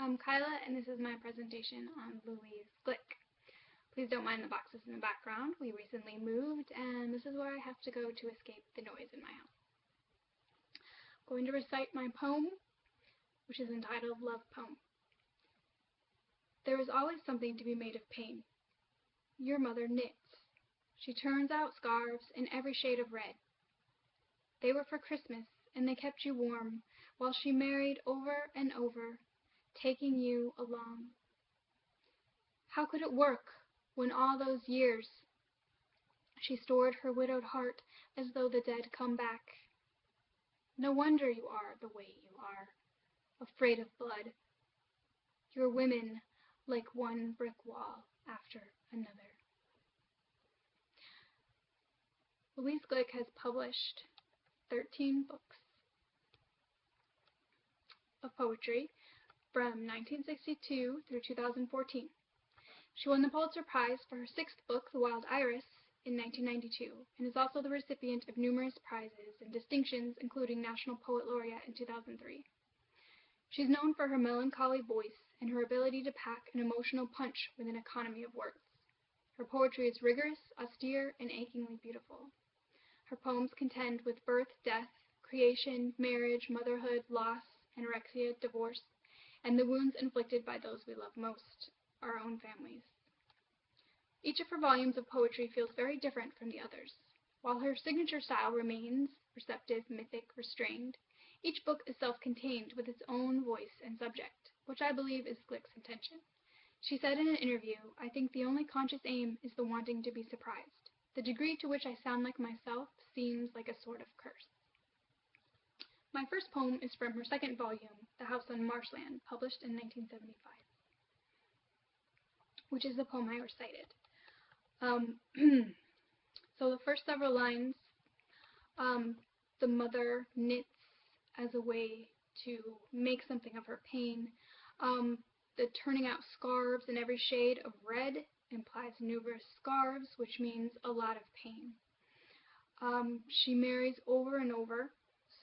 I'm Kyla, and this is my presentation on Louise Glick. Please don't mind the boxes in the background. We recently moved, and this is where I have to go to escape the noise in my house. I'm going to recite my poem, which is entitled Love Poem. There is always something to be made of pain. Your mother knits. She turns out scarves in every shade of red. They were for Christmas, and they kept you warm, while she married over and over, taking you along. How could it work when all those years she stored her widowed heart as though the dead come back? No wonder you are the way you are, afraid of blood. You're women like one brick wall after another. Louise Glick has published 13 books of poetry from 1962 through 2014. She won the Pulitzer Prize for her sixth book, The Wild Iris, in 1992, and is also the recipient of numerous prizes and distinctions, including National Poet Laureate in 2003. She's known for her melancholy voice and her ability to pack an emotional punch with an economy of words. Her poetry is rigorous, austere, and achingly beautiful. Her poems contend with birth, death, creation, marriage, motherhood, loss, anorexia, divorce, and the wounds inflicted by those we love most, our own families. Each of her volumes of poetry feels very different from the others. While her signature style remains receptive, mythic, restrained, each book is self-contained with its own voice and subject, which I believe is Glick's intention. She said in an interview, "I think the only conscious aim is the wanting to be surprised. The degree to which I sound like myself seems like a sort of curse." My first poem is from her second volume, The House on Marshland, published in 1975, which is the poem I recited. So the first several lines, the mother knits as a way to make something of her pain. The turning out scarves in every shade of red implies numerous scarves, which means a lot of pain. She marries over and over,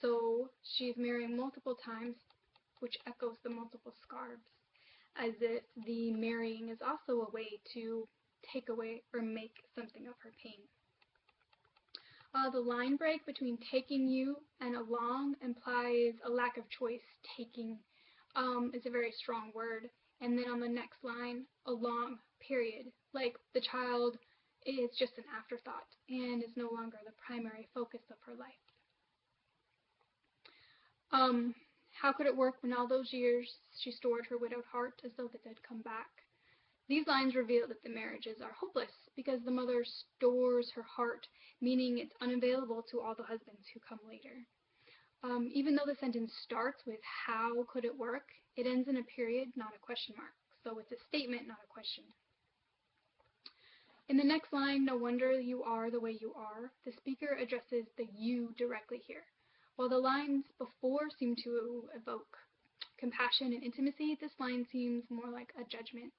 so she's marrying multiple times, which echoes the multiple scarves, as if the marrying is also a way to take away or make something of her pain. The line break between taking you and along implies a lack of choice. Taking is a very strong word. And then on the next line, along, period. Like the child is just an afterthought and is no longer the primary focus of her life. How could it work when all those years she stored her widowed heart as though the dead come back? These lines reveal that the marriages are hopeless because the mother stores her heart, meaning it's unavailable to all the husbands who come later. Even though the sentence starts with "how could it work," it ends in a period, not a question mark. So it's a statement, not a question. In the next line, "No wonder you are the way you are," the speaker addresses the "you" directly here. While the lines before seem to evoke compassion and intimacy, this line seems more like a judgment.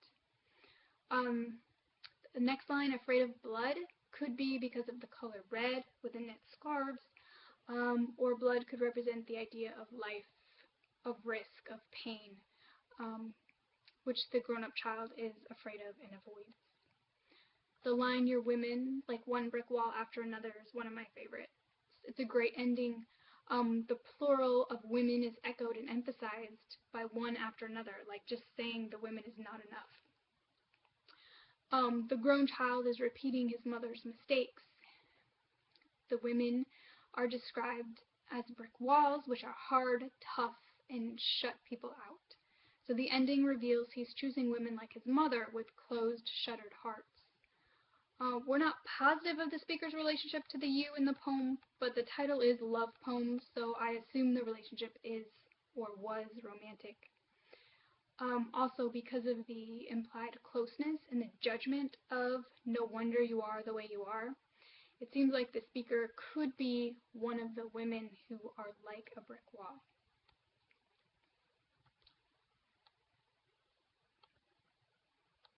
The next line, "afraid of blood," could be because of the color red with the knit scarves, or blood could represent the idea of life, of risk, of pain, which the grown-up child is afraid of and avoids. The line, "You're women like one brick wall after another," is one of my favorites. It's a great ending. The plural of women is echoed and emphasized by one after another, like just saying the women is not enough. The grown child is repeating his mother's mistakes. The women are described as brick walls, which are hard, tough, and shut people out. So the ending reveals he's choosing women like his mother with closed, shuttered hearts. We're not positive of the speaker's relationship to the "you" in the poem, but the title is Love Poem, so I assume the relationship is or was romantic. Also, because of the implied closeness and the judgment of "no wonder you are the way you are," it seems like the speaker could be one of the women who are like a brick wall.